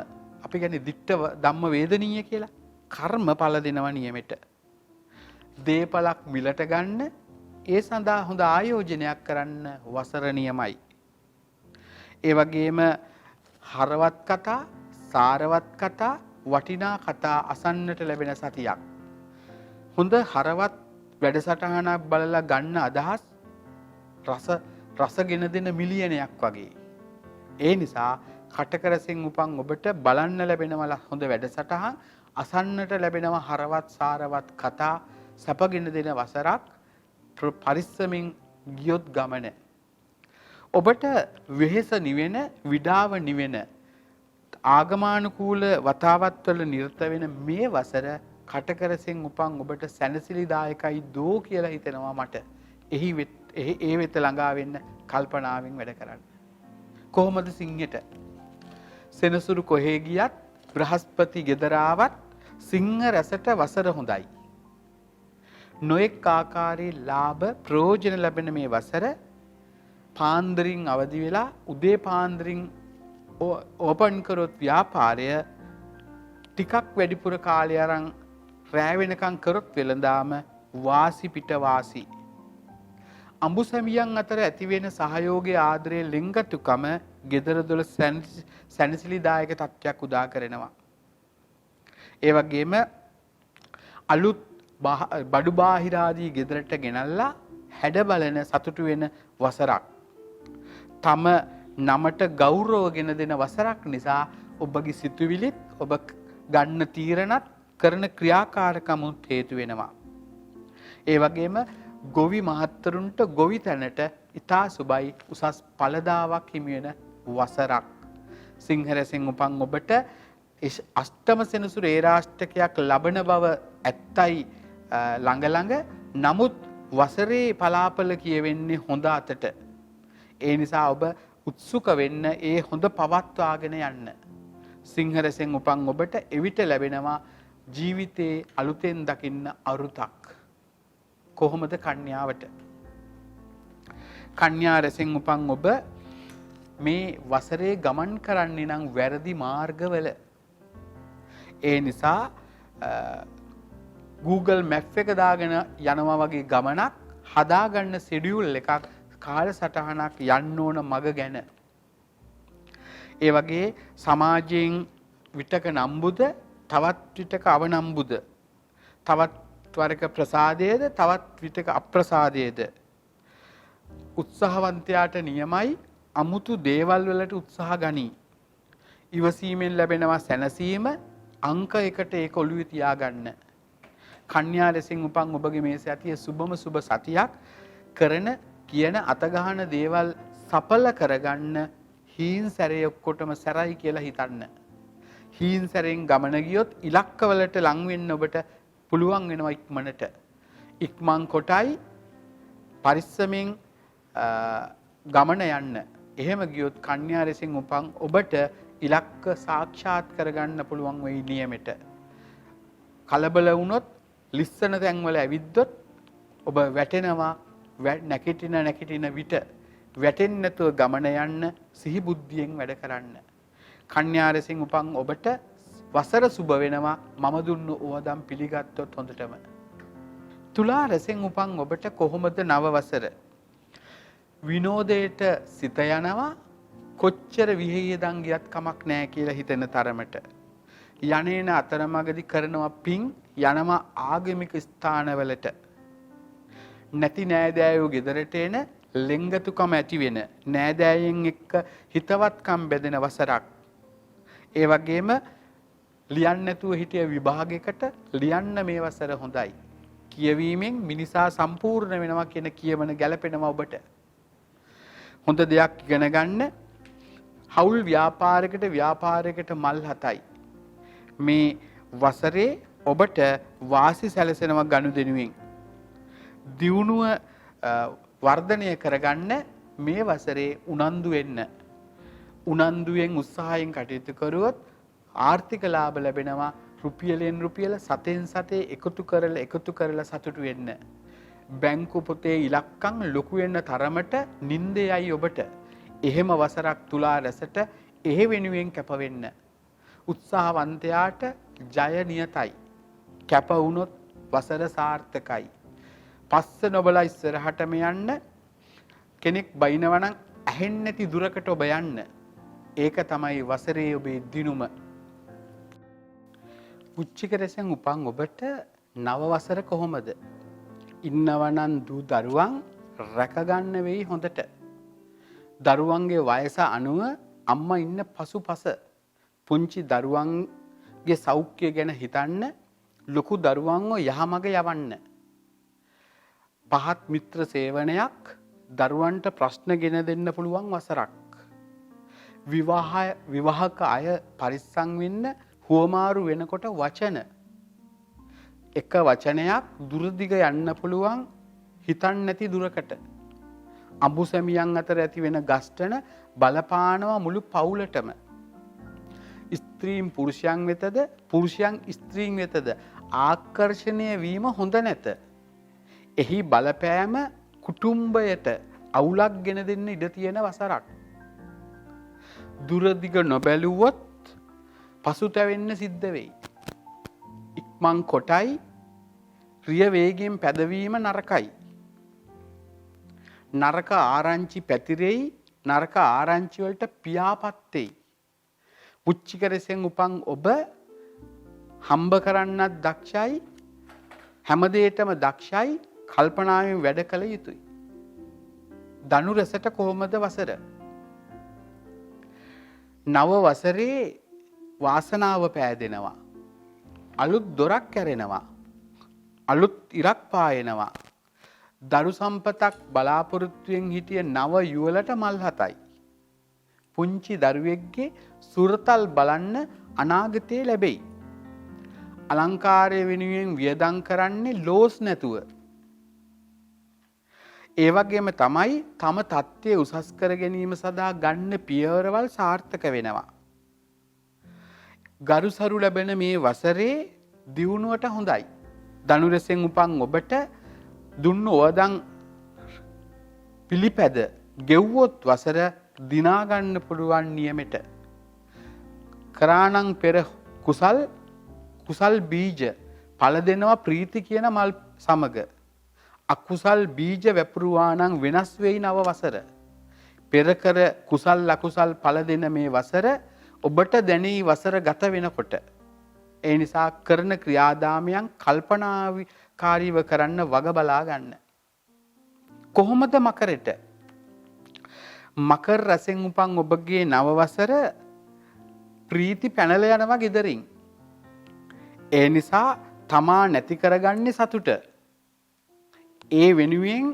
අපි කියන්නේ දිට්ඨ ධම්ම වේදනීය කියලා, කර්ම ඵල දෙනවා නියමෙට. දේපලක් මිලට ගන්න, ඒ සඳහා හොඳ ආයෝජනයක් කරන්න වසර නියමයි. ඒ වගේම හරවත් කතා, සාරවත් කතා, වටිනා කතා අසන්නට ලැබෙන සතියක්. හොඳ හරවත් වැඩසටහනක් බලලා ගන්න අදහස් රසගෙන දෙන මිලියනයක් වගේ. ඒ නිසා කටකරසින් උපන් ඔබට බලන්න ලැබෙනවා හොඳ වැඩසටහන්, අසන්නට ලැබෙනවා හරවත් සාරවත් කතා, සැපගෙන දෙන වසරක්. පරිස්සමින් ගියොත් ගමන. ඔබට වෙහෙස නිවෙන, විඩාව නිවෙන, ආගමානුකූල වතාවත්වල නිරත වෙන මේ වසර කටකරසින් උපන් ඔබට සැනසිලිදායකයි දෝ කියලා හිතෙනවා මට. ඒ වෙත ළඟා වෙන්න කල්පනාවෙන් වැඩ කරන්න. කොහොමද සිංහෙට? සෙනසුරු කොහේ ගියත්, බ්‍රහස්පති ගෙදරාවත් සිංහ රැසට වසර හොඳයි. නොඑක් ආකාරයේ ලාභ ප්‍රයෝජන ලැබෙන මේ වසර පාන්දරින් අවදි වෙලා උදේ පාන්දරින් ඕපන් කරොත් ව්‍යාපාරය ටිකක් වැඩිපුර කාලය අරන් රැ වෙනකන් කරොත් වෙළඳාම වාසි පිට වාසි. අඹු සැමියන් අතර ඇති වෙන සහයෝගයේ ආදරයේ ලෙන්ගතුකම gedara දොළ සැනසිලිදායක තත්ත්වයක් උදා කරනවා. ඒ වගේම අලුත් බඩු බාහිරාදී ගෙදරට ගෙනල්ලා හැඩ බලන සතුටු වෙන වසරක්. තම නමට ගෞරවගෙන දෙන වසරක් නිසා ඔබගේ සිතුවිලිත්, ඔබ ගන්න තීරණත්, කරන ක්‍රියාකාරකමුත් හේතු වෙනවා. ඒ වගේම ගොවි මහත්තරුන්ට ගොවි තැනට ඉතා සුබයි උසස් ඵලදාවක් හිමි වෙන වසරක්. සිංහ රැසින් උපන් ඔබට අෂ්ටම සෙනසුරු ඒරාෂ්ටකයක් ලබන බව ඇත්තයි ළඟ. නමුත් වසරේ පලාපල කියවෙන්නේ හොඳ අතට. ඒ නිසා ඔබ උත්සුක වෙන්න, ඒ හොඳ පවත්වාගෙන යන්න. සිංහ රැසෙන් උපන් ඔබට එවිට ලැබෙනවා ජීවිතේ අලුතෙන් දකින්න අරුතක්. කොහොමද කන්‍යාවට? කන්‍යා රැසෙන් උපන් ඔබ මේ වසරේ ගමන් කරන්නේ නම් වැරදි මාර්ගවල. ඒ නිසා Google Map එක දාගෙන යනවා වගේ ගමනක් හදාගන්න, ෂෙඩියුල් එකක්, කාලසටහනක් යන්න ඕන මග ගැන. ඒ වගේ සමාජයෙන් විටක නම්බුද, තවත් විටක අවනම්බුද, තවත් වරක ප්‍රසාදයේද, තවත් විටක අප්‍රසාදයේද. උත්සාහවන්තයාට නියමයි අමුතු දේවල් වලට උත්සාහ ගනී. ඉවසීමෙන් ලැබෙනවා සැනසීම. අංක 1ට ඒක ඔළුවේ තියාගන්න. කන්‍යා රැසින් උපන් ඔබගේ මේ සතිය සුබම සුබ සතියක්. කරන කියන අතගහන දේවල් සඵල කරගන්න හීන් සැරේ ඔක්කොටම සැරයි කියලා හිතන්න. හීන් සැරෙන් ගමන ගියොත් ඉලක්කවලට ලං වෙන්න ඔබට පුළුවන් වෙනවා ඉක්මනට. ඉක්මන් කොටයි පරිස්සමෙන් ගමන යන්න. එහෙම ගියොත් කන්‍යා රැසින් උපන් ඔබට ඉලක්ක සාක්ෂාත් කරගන්න පුළුවන් වෙයි නියමෙට. කලබල වුණොත්, ලිස්සන තැන්වල ඇවිද්දොත් ඔබ වැටෙනවා. නැකිටින විට වැටෙන්නේ නැතුව ගමන යන්න සිහි බුද්ධියෙන් වැඩ කරන්න. කන්‍යා රැසෙන් උපන් ඔබට වසර සුබ වෙනවා මම දුන්නු ඕවදම් පිළිගත්තොත් හොඳටම. තුලා රැසෙන් උපන් ඔබට කොහොමද නව වසර? විනෝදයට සිත යනවා කොච්චර විහියදන් ගියත් කමක් නැහැ කියලා හිතෙන තරමට. යන්නේන අතරමඟදි කරනවා පිං යනවා ආගමික ස්ථානවලට. නැති නෑදෑයෝ ගෙදරට එන ලෙංගතුකම ඇති වෙන නෑදෑයන් එක්ක හිතවත්කම් බෙදෙන වසරක්. ඒ වගේම ලියන්න නැතුව හිටිය විභාගයකට ලියන්න මේ වසර හොඳයි. කියවීමෙන් මිනිසා සම්පූර්ණ වෙනවා කියන කියවන ගැලපෙනවා ඔබට. හොඳ දෙයක් ඉගෙන ගන්න. හවුල් ව්‍යාපාරයකට මල් 7යි. මේ වසරේ ඔබට වාසි සැලසෙනවා ගනුදෙනුවෙන්. දියුණුව වර්ධනය කරගන්න මේ වසරේ උනන්දු වෙන්න. උනන්දුවෙන් උත්සාහයෙන් කටයුතු කරුවොත් ආර්ථික ලාභ ලැබෙනවා. රුපියලෙන් රුපියල සතෙන් සතේ එකතු කරලා සතුටු වෙන්න. බැංකු පොතේ ඉලක්කම් ලොකු වෙන්න තරමට නින්දයයි ඔබට. එහෙම වසරක් තුලා රැසට එහෙ වෙනුවෙන් කැප වෙන්න. උත්සාහවන්තයාට ජය නියතයි. කැප වුණොත් වසර සාර්ථකයි. පස්ස නොබලා ඉස්සරහටම යන්න. කෙනෙක් බයිනවනම් ඇහෙන්නේ නැති දුරකට ඔබ යන්න. ඒක තමයි වසරේ ඔබේ දිනුම. පුච්චික රැසෙන් උපන් ඔබට නව වසර කොහොමද? ඉන්නවනම් දූ දරුවන් රැකගන්න වෙයි හොඳට. දරුවන්ගේ වයස අනුව අම්මා ඉන්න පසුපස පුංචි දරුවන්ගේ සෞඛ්‍ය ගැන හිතන්න. ලොකු දරුවන්ව යහමග යවන්න. පහත් මිත්‍ර සේවනයක් දරුවන්ට ප්‍රශ්න ගෙන දෙන්න පුළුවන් වසරක්. විවාහක අය පරිස්සම් වෙන්න. හුවමාරු වෙනකොට වචන එක වචනයක් දුරදිග යන්න පුළුවන් හිතන්න නැති දුරකට. අඹු සැමියන් අතර ඇති වෙන ගස්ඨන බලපානවා මුළු පවුලටම. ස්ත්‍රීන් පුරුෂයන් වෙතද පුරුෂයන් ස්ත්‍රීන් වෙතද ආකර්ෂණය වීම හොඳ නැත. එහි බලපෑම කුටුම්බයට අවුලක් ගෙන දෙන්න ඉඩ තියෙන වසරක්. දුරදිග නොබැලුවොත් පසුතැවෙන්න සිද්ධ වෙයි. ඉක්මන් කොටයි රිය වේගයෙන් පැදවීම නරකයි. නරක ආරංචි පැතිරෙයි. නරක ආරංචි වලට පියාපත් වෙයි. පුච්චික රැසෙන් උපන් ඔබ හම්බ කරන්නත් දක්ෂයි. හැමදේටම දක්ෂයි. කල්පනාවෙන් වැඩ කළ යුතුයි. ධනු රැසට කොහොමද වසර? නව වසරේ වාසනාව පෑදෙනවා. අලුත් දොරක් කැරෙනවා. අලුත් ඉරක් පායනවා. දරු සම්පතක් බලාපොරොත්තුවෙන් හිටිය නව යුවලට මල් 7යි. පුංචි දරුවෙක්ගේ සුරතල් බලන්න අනාගතේ ලැබෙයි. අලංකාරය වෙනුවෙන් වියදම් කරන්නේ ලෝස් නැතුව. ඒ වගේම තමයි තම තත්ත්වය උසස් කර ගැනීම සඳහා ගන්න පියවරවල් සාර්ථක වෙනවා. ගරුසරු ලැබෙන මේ වසරේ දියුණුවට හොඳයි. ධනු රැසෙන් උපන් ඔබට දුන්නු ඕවදන් පිළිපැද ගෙව්වොත් වසර දිනා ගන්න පුළුවන් නියමෙට. කරාණං පෙර කුසල් බීජ පළ දෙනවා ප්‍රීති කියන මල් සමග. අකුසල් බීජ වැපරුවා නම් වෙනස් වෙයි නව වසර. පෙර කර කුසල් අකුසල් පළ දෙන මේ වසර ඔබට දැනී වසර ගත වෙනකොට. ඒ නිසා කරන ක්‍රියාදාමයන් කල්පනාකාරීව කරන්න වග බලා ගන්න. කොහොමද මකරට? මකර රැසෙන් උපන් ඔබගේ නව වසර ප්‍රීති පැනල යනවා ගෙදරින්. ඒ නිසා තමා නැති කරගන්නේ සතුට. ඒ වෙනුවෙන්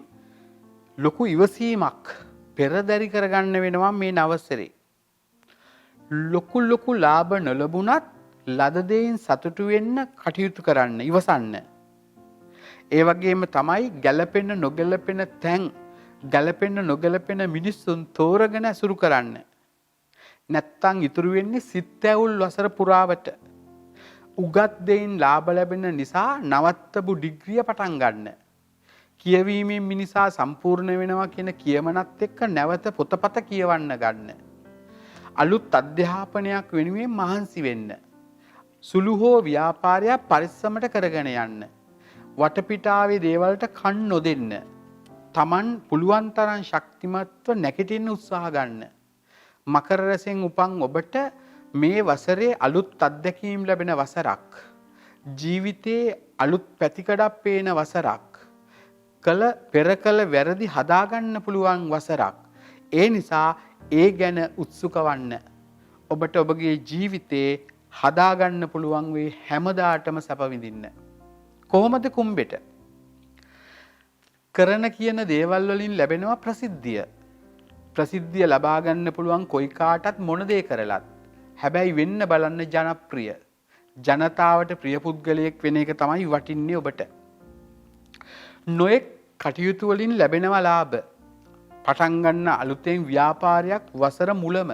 ලොකු ඉවසීමක් පෙරදරි කරගන්න වෙනවා මේ නවසරේ. ලොකු ලාභ නොලබුණත් ලද දෙයින් සතුටු වෙන්න කටයුතු කරන්න ඉවසන්න. ඒ වගේම තමයි ගැළපෙන නොගැළපෙන තැන් ගැළපෙන නොගැළපෙන මිනිස්සුන් තෝරගෙන අසුරු කරන්න. නැත්තම් ඉතුරු වෙන්නේ සිත් ඇවුල් වසර පුරාවට. උගත් දෙයින් ලාභ ලැබෙන නිසා නවත්තපු ඩිග්‍රිය පටන් ගන්න. කියවීමෙන් මිනිසා සම්පූර්ණ වෙනවා කියන කියමනත් එක්ක නැවත පොතපත කියවන්න ගන්න. අලුත් අධ්‍යාපනයක් වෙනුවෙන් මහන්සි වෙන්න. සුළු හෝ ව්‍යාපාරයක් පරිස්සමට කරගෙන යන්න. වටපිටාවේ දේවල්ට කන් නොදෙන්න. Taman පුළුවන් තරම් ශක්තිමත්ව නැගිටින්න උත්සාහ ගන්න. මකර රැසෙන් උපන් ඔබට මේ වසරේ අලුත් අත්දැකීම් ලැබෙන වසරක්. ජීවිතේ අලුත් පැතිකඩක් පේන වසරක්. පෙර කළ වැරදි හදාගන්න පුළුවන් වසරක්. ඒ නිසා ඒ ගැන උත්සුක වන්න. ඔබට ඔබගේ ජීවිතේ හදාගන්න පුළුවන් වේ හැමදාටම සැප විඳින්න. කොහොමද කුම්බෙට? කරන කියන දේවල් වලින් ලැබෙනවා ප්‍රසිද්ධිය. ප්‍රසිද්ධිය ලබා ගන්න පුළුවන් කොයි කාටත් මොන දේ කරලත්. හැබැයි වෙන්න බලන්න ජනප්‍රිය. ජනතාවට ප්‍රිය පුද්ගලයෙක් වෙන එක තමයි වටින්නේ ඔබට. නොයෙක් කටයුතු වලින් ලැබෙනවා ලාභ. පටන් ගන්න අලුතෙන් ව්‍යාපාරයක් වසර මුලම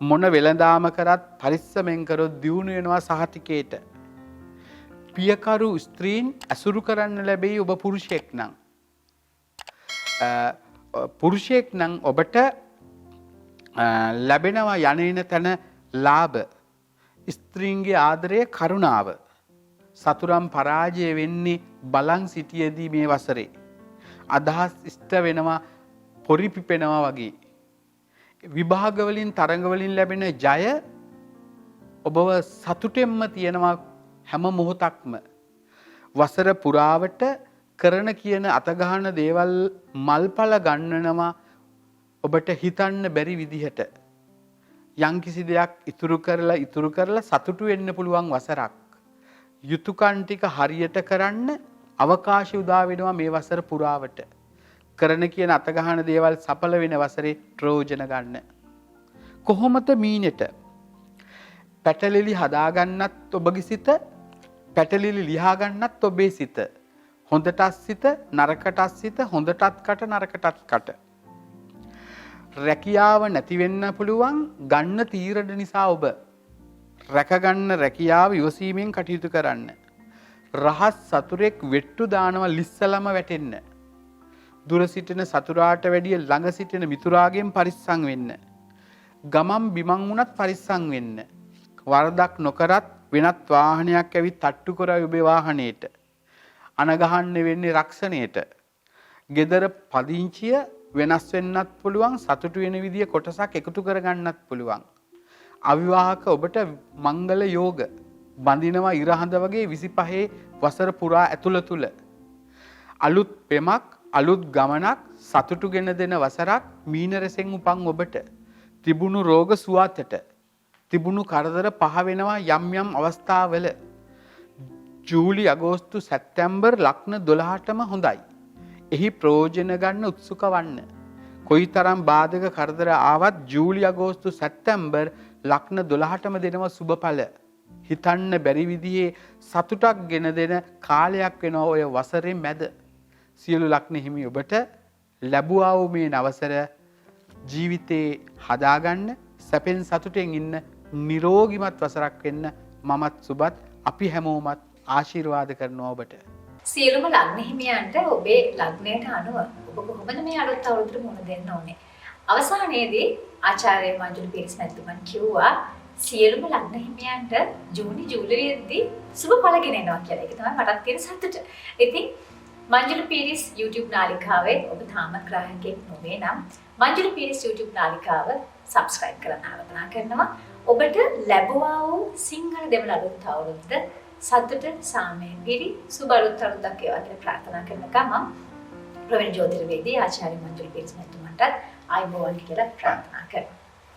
මොන වෙළඳාම කරත් පරිස්සමෙන් කරොත් දියුණු වෙනවා සහතිකේට. පියකරු ස්ත්‍රීන් ඇසුරු කරන්න ලැබෙයි ඔබ පුරුෂයෙක් නම්. පුරුෂයෙක් නම් ඔබට ලැබෙනවා යන්නේන තැන ලාභ. ස්ත්‍රීන්ගේ ආදරය කරුණාව. සතුරම් පරාජය වෙන්නේ බලන් සිටියේදී මේ වසරේ. අදහස් ඉෂ්ට වෙනවා පොරි පිපෙනවා වගේ. විභාග වලින් තරඟ වලින් ලැබෙන ජය ඔබව සතුටෙන්ම තියෙනවා හැම මොහොතක්ම. වසර පුරාවට කරන කියන අතගහන දේවල් මල්පල ගන්නනවා ඔබට හිතන්න බැරි විදිහට. යම්කිසි දෙයක් ඉතුරු කරලා සතුටු වෙන්න පුළුවන් වසරක්. යුතුයකම් ටික හරියට කරන්න අවකාශය උදා වෙනවා මේ වසර පුරාවට. කරන කියන අතගහන දේවල් සඵල වෙන වසරේ ප්‍රයෝජන ගන්න. කොහොමද මීනෙට? පැටලිලි හදාගන්නත් ඔබගේ සිත, පැටලිලි ලියා ගන්නත් ඔබේ සිත. හොඳටත් සිත, නරකටත් සිත, හොඳටත් කට, නරකටත් කට. රැකියාව නැති වෙන්න පුළුවන් ගන්න තීරණ නිසා ඔබ රැකගන්න රැකියාව ඉවසීමෙන් කටයුතු කරන්න. රහස් සතුරෙක් වෙට්ටු දානවා ලිස්සලම වැටෙන්න. දුර සිටින සතුරාට වැඩිය ළඟ සිටින මිතුරාගෙන් පරිස්සම් වෙන්න. ගමම් බිමන් වුණත් පරිස්සම් වෙන්න. වරදක් නොකරත් වෙනත් වාහනයක් ඇවිත් තට්ටු කරයි ඔබේ වාහනේට. අනගහන්න වෙන්නේ රක්ෂණයට. gedara පදිංචිය වෙනස් වෙන්නත් පුළුවන්, සතුටු වෙන විදිය කොටසක් එකතු කරගන්නත් පුළුවන්. අවිවාහක ඔබට මංගල යෝග බඳිනවා ඉරහඳ වගේ 25 වසර පුරා ඇතුළත තුල. අලුත් පෙමක්, අලුත් ගමනක්, සතුටු ගෙන දෙන වසරක් මීන රසෙන් උපන් ඔබට. තිබුණු රෝග සුවතට, තිබුණු කරදර පහ වෙනවා යම් යම් අවස්ථාවල. ජූලි, අගෝස්තු, සැප්තැම්බර් ලග්න 12ටම හොඳයි. එහි ප්‍රයෝජන ගන්න උත්සුක වන්න. කොයිතරම් බාධක කරදර ආවත් ජූලි, අගෝස්තු, සැප්තැම්බර් ලග්න 12ටම දෙනවා සුබඵල. හිතන්න බැරි විදිහේ සතුටක් ගෙන දෙන කාලයක් වෙනවා ඔය වසරේ මැද. සියලු ලග්න හිමි ඔබට ලැබුවා වූ මේ නවසර ජීවිතේ හදාගන්න, සැපෙන් සතුටෙන් ඉන්න නිරෝගිමත් වසරක් වෙන්න මමත් සුබත් අපි හැමෝමත් ආශිර්වාද කරනවා ඔබට. සියලුම ලග්න හිමියන්ට ඔබේ ලග්නයට අනුව ඔබ කොහොමද මේ අලුත් අවුරුද්දට මුහුණ දෙන්න ඕනේ? අවසානයේදී ආචාර්ය මංජුල පීරිස් මැතිතුමන් කිව්වා සියලුම ලග්න හිමියන්ට ජූනි ජූලියේදී සුබ ඵල ගෙනෙනවා කියලා. ඒක තමයි මටත් තියෙන සතුට. ඉතින් මංජුල පීරිස් YouTube නාලිකාවේ ඔබ තාම ග්‍රාහකයෙක් නොවේ නම් මංජුල පීරිස් YouTube නාලිකාව subscribe කරන්න ආරාධනා කරනවා. ඔබට ලැබුවා වූ සිංහල දෙමළ අලුත් අවුරුද්ද සතුට සාමයෙන් පිරි සුබ අලුත් අවුරුද්දක් වේවා කියලා ප්‍රාර්ථනා කරන ගමන් ප්‍රවීණ ජ්‍යොතිර්වේදී ආචාර්ය මංජුල පීරිස් මැතිතුමන්ට ආයුබෝවන් කියලා ප්‍රාර්ථනා කරනවා.